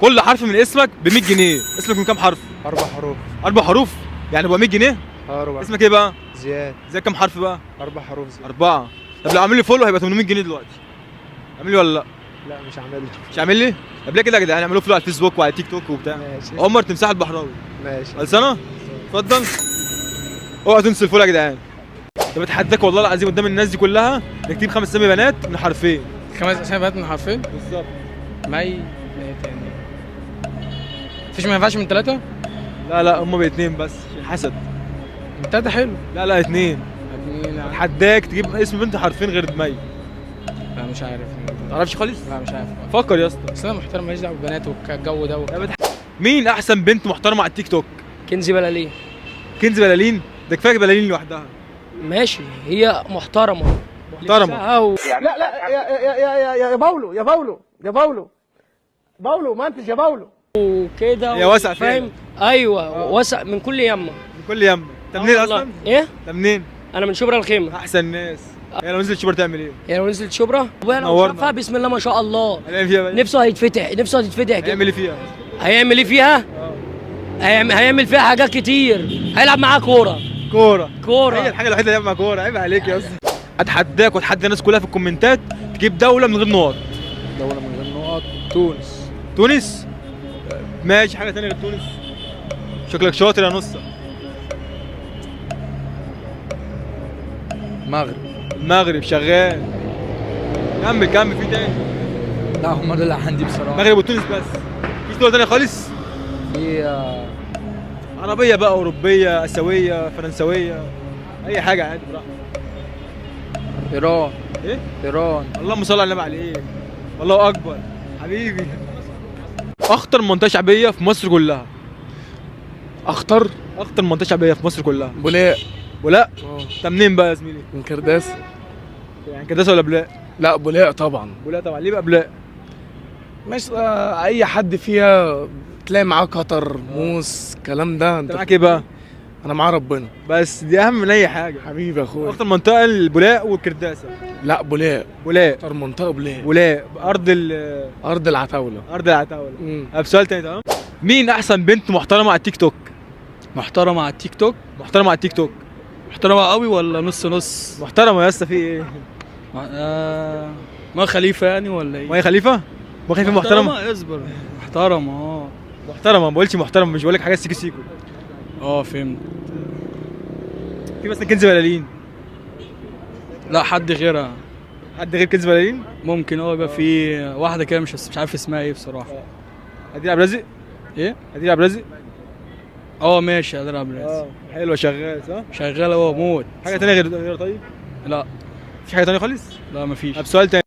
كل حرف من اسمك ب 100 جنيه. اسمك من كام حرف؟ 4 حروف. 4 حروف يعني ب 100 جنيه. اه اسمك ايه بقى؟ زياد. زي كام حرف بقى؟ 4 حروف زياد. 4. طب لو عامل لي فولو هيبقى 800 جنيه دلوقتي. عامل لي ولا لا؟ لا مش عامل لي. مش عامل لي؟ طب ليه كده يا جدعان؟ اعملوا فولو على الفيسبوك وعلى تيك توك وبتاع. ماشي عمر تمساح البحراوي. ماشي. خلصانه؟ اتفضل. اوعوا تنسوا الفولو يا جدعان. طب اتحداك والله العظيم قدام الناس دي كلها انك تجيب 5 اسامي بنات من حرفين. 5 اسامي بنات من حرفين؟ بالظبط. مي ايه تاني؟ مفيش، ما ينفعش من 3؟ لا هم باتنين بس حسد. من 3 حلو. لا 2. اتحداك تجيب اسم بنت حرفين غير مي. لا مش عارف. ما تعرفش خالص؟ لا مش عارف. فكر يا اسطى. بس انا محترم، ماليش دعوه بالبنات والجو ده مين احسن بنت محترمه على التيك توك؟ كنزي بلالين. كنز بلالين؟ ده كفايه بلالين لوحدها. ماشي، هي محترمه. محترمه. لا يا باولو يا باولو يا باولو باولو منتج يا باولو وكده هي واسعة فاهم. ايوه واسع من كل يمه. من كل يمه. انت منين اصلا؟ ايه؟ انت منين؟ انا من شبرا الخيمه. احسن ناس. هي لو نزلت شبرا تعمل ايه؟ يعني لو نزلت شبرا وانا نورنا. شايفها بسم الله ما شاء الله. هنعمل فيها بقى؟ نفسه هيتفتح، نفسه هتتفتح كده. هيعمل ايه فيها؟ هيعمل ايه فيها؟ هيعمل فيها حاجات كتير. هيلعب معاها كوره. كوره. كوره. هي الحاجه الوحيده اللي هيلعب مع كوره. عيب عليك يا اسطى. اتحداك واتحدى الناس كلها في الكومنتات تجيب دوله من غير نقط. دولة من غير نقط. تونس. تونس؟ ماشي، حاجه ثانيه غير تونس؟ شكلك شاطر يا نصه. المغرب. المغرب شغال. كمل في تاني. لا هم دول اللي عندي بصراحة. المغرب وتونس بس. مفيش دوله ثانيه خالص؟ في عربيه بقى، اوروبيه، اسيويه، فرنسويه، اي حاجه عادي براحتك. إيران. ايه؟ إيران. اللهم صل على النبي عليك. الله اكبر حبيبي. اخطر منطقه شعبيه في مصر كلها. أخطر. اخطر منطقه شعبيه في مصر كلها. بولاق. ولا انت منين بقى يا زميلي؟ من كرداس. يعني كداسه ولا بلاق؟ لا بولاق طبعا. بلاق طبعا. ليه بقى بلاق؟ مش أي حد فيها تلاقي معاه قطر موس الكلام ده. انت معاك ايه بقى؟ أنا معاه ربنا. بس دي اهم من اي حاجه. حبيبي يا أخويا. اخطر منطقه البلاق والكرداسه. لا بولاق. بلاق. أكتر منطقة بولاق. بلاق ارض أرض العتاولة. ارض العتاوله. طب سؤال تاني تمام؟ مين احسن بنت محترمه على التيك توك؟ محترمه على التيك توك. محترمه على التيك توك. محترمه قوي ولا نص نص؟ محترمه يا اسطى. في ايه؟ ما خليفه يعني ولا ايه؟ مي خليفه؟ مي خليفه محترمه؟ اصبر. محترمه محترمه. ما بقولش محترمه، مش بقول لك حاجه سيكو سيكو. فهمت. في مثلا كنز بلالين. لا حد غيرها. حد غير كنز بلالين؟ ممكن يبقى في واحده كده مش عارف اسمها ايه بصراحه. هديل عبد الرازق؟ ايه؟ هديل عبد الرازق؟ ماشي قادر عبد الرازق. حلوه شغال صح؟ شغاله موت. حاجه تانية غير طيب؟ لا مفيش حاجه تانية خالص؟ لا مفيش. طب سؤال تاني.